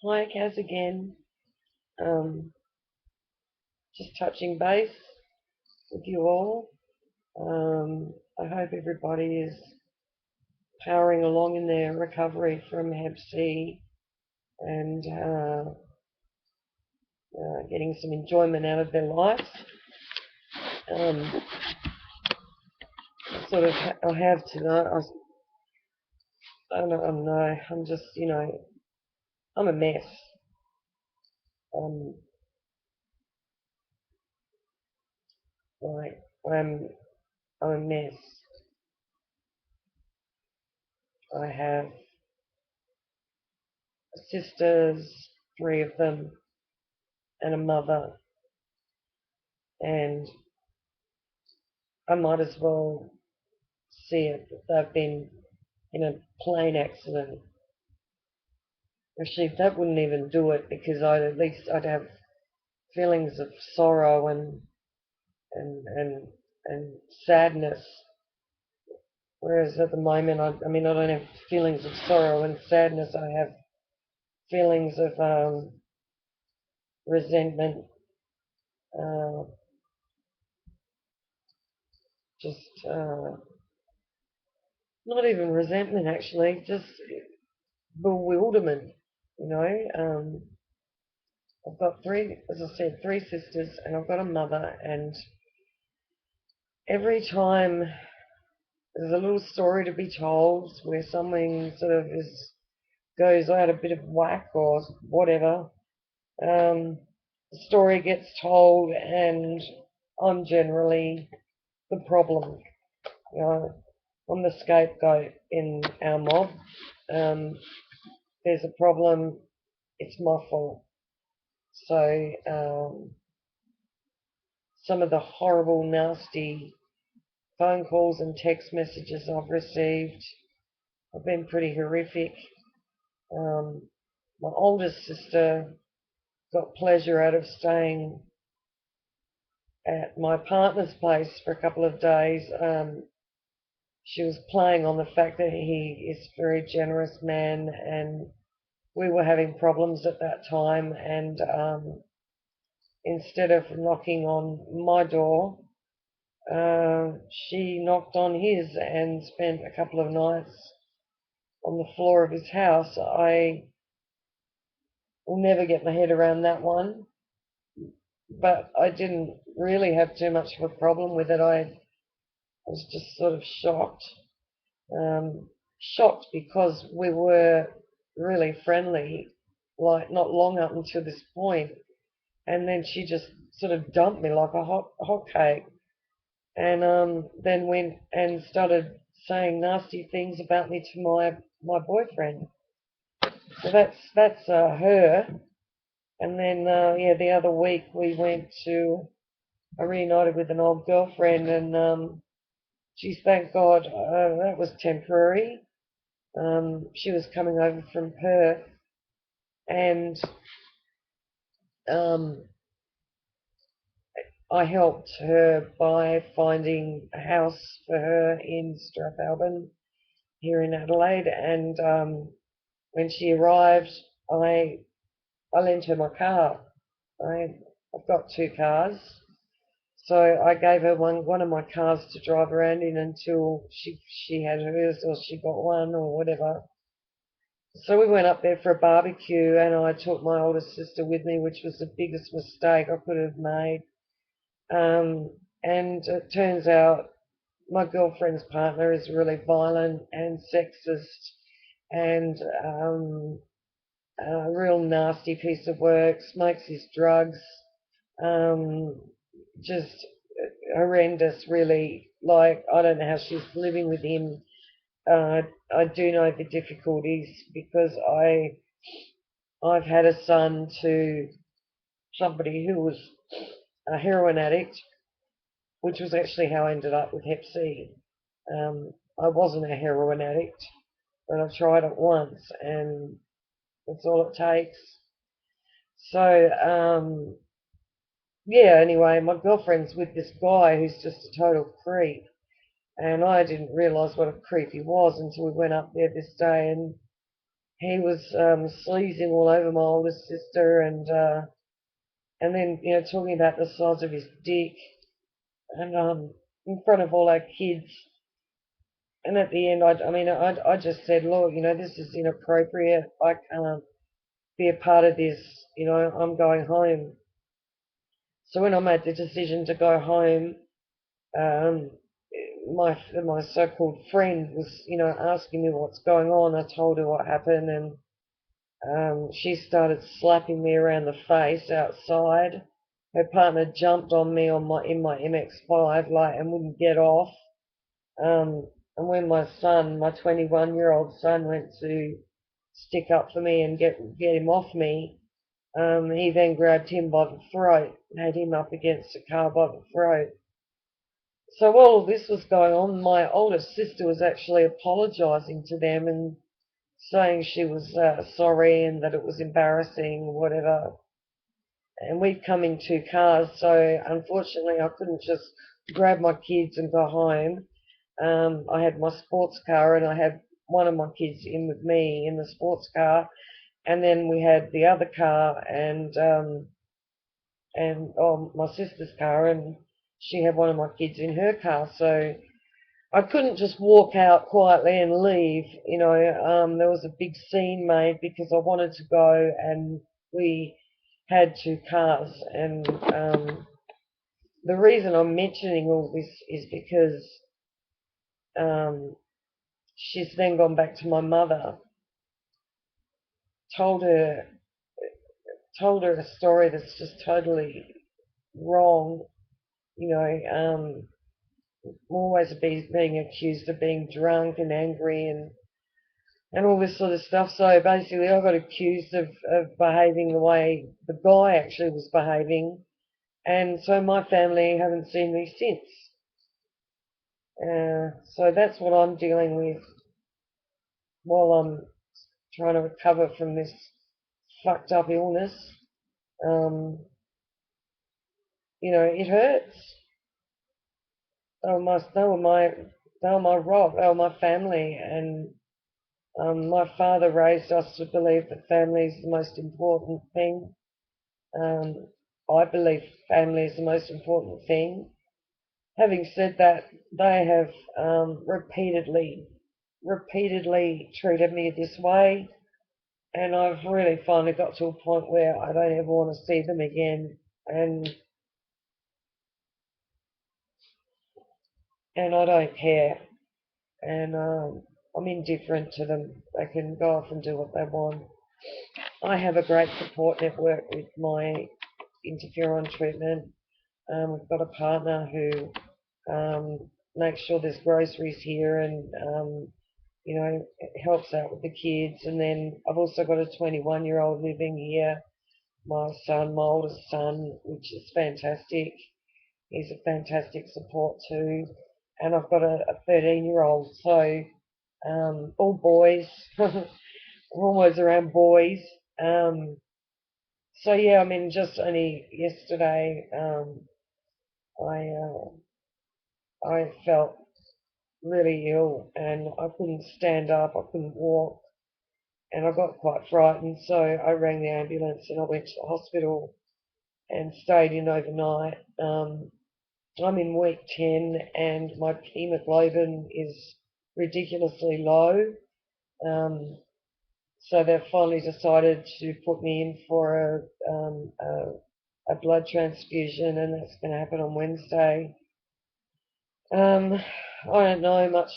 Hi, Kaz again. Um, just touching base with you all. I hope everybody is powering along in their recovery from Hep C and getting some enjoyment out of their lives. Um, I have tonight. I don't know. I'm just, I'm a mess. Um, like I'm a mess. I have sisters, three of them, and a mother, and I might as well see it that they've been in a plane accident. Actually, that wouldn't even do it because I'd have feelings of sorrow and and and sadness. Whereas at the moment, I mean, I don't have feelings of sorrow and sadness. I have feelings of resentment, uh, just not even resentment actually, just bewilderment. You know, I've got three, as I said, three sisters, and I've got a mother. And every time there's a little story to be told where something sort of goes out a bit of whack or whatever, the story gets told, and I'm generally the problem. You know, I'm the scapegoat in our mob. Um, there's a problem, it's my fault. So some of the horrible, nasty phone calls and text messages I've received have been pretty horrific. Um, my oldest sister got pleasure out of staying at my partner's place for a couple of days. She was playing on the fact that he is a very generous man, and we were having problems at that time. And instead of knocking on my door, she knocked on his and spent a couple of nights on the floor of his house. I will never get my head around that one, but I didn't really have too much of a problem with it. I was just sort of shocked. Shocked because we were really friendly, like not long up until this point, and then she just sort of dumped me like a hot cake, and then went and started saying nasty things about me to my boyfriend. So that's her. And then yeah, the other week I reunited with an old girlfriend, and geez, thank God that was temporary. She was coming over from Perth, and um, I helped her by finding a house for her in Strathalbyn here in Adelaide. And when she arrived, I I lent her my car. I've got two cars, so I gave her one of my cars to drive around in until she had hers, or she got one, or whatever. So we went up there for a barbecue, and I took my oldest sister with me, which was the biggest mistake I could have made. And it turns out my girlfriend's partner is really violent and sexist, and a real nasty piece of work, smokes his drugs, um, just horrendous, really. Like, I don't know how she's living with him. I do know the difficulties because I've had a son to somebody who was a heroin addict, which was actually how I ended up with Hep C. I wasn't a heroin addict, but I tried it once, and that's all it takes. So, yeah, anyway, my girlfriend's with this guy who's just a total creep, and I didn't realise what a creep he was until we went up there this day, and he was sleazing all over my older sister, and then talking about the size of his dick, and in front of all our kids. And at the end, I just said, look, this is inappropriate. I can't be a part of this. I'm going home. So when I made the decision to go home, um, my so-called friend was, asking me what's going on. I told her what happened, and she started slapping me around the face outside. Her partner jumped on me in my MX-5 like and wouldn't get off. And when my son, my 21-year-old son, went to stick up for me and get him off me, he then grabbed him by the throat and had him up against the car by the throat. So while all this was going on, my older sister was actually apologising to them and saying she was sorry and that it was embarrassing or whatever. And we'd come in two cars, so unfortunately I couldn't just grab my kids and go home. I had my sports car and I had one of my kids in with me in the sports car, and then we had the other car and my sister's car, and she had one of my kids in her car. So I couldn't just walk out quietly and leave. There was a big scene made because I wanted to go, and we had two cars. And the reason I'm mentioning all this is because um, she's then gone back to my mother, told her told her a story that's just totally wrong. Always being accused of being drunk and angry and all this sort of stuff. So basically, I got accused of behaving the way the guy actually was behaving, and so my family haven't seen me since. So that's what I'm dealing with while I'm trying to recover from this fucked up illness. Um, it hurts. They were my rock. They were my family, and my father raised us to believe that family is the most important thing. Um, I believe family is the most important thing. Having said that, they have repeatedly treated me this way, and I've really finally got to a point where I don't ever want to see them again, and I don't care, and I'm indifferent to them. They can go off and do what they want. I have a great support network with my interferon treatment. We've got a partner who makes sure there's groceries here and helps out with the kids. And then I've also got a 21-year-old living here, my son, my oldest son, which is fantastic. He's a fantastic support too. And I've got a 13-year-old, so all boys. I'm always around boys. Um, so yeah, just only yesterday, I I felt really ill and I couldn't stand up, I couldn't walk, and I got quite frightened. So I rang the ambulance and I went to the hospital and stayed in overnight. I'm in week 10 and my hemoglobin is ridiculously low. Um, so they've finally decided to put me in for a blood transfusion, and that's going to happen on Wednesday. I don't know much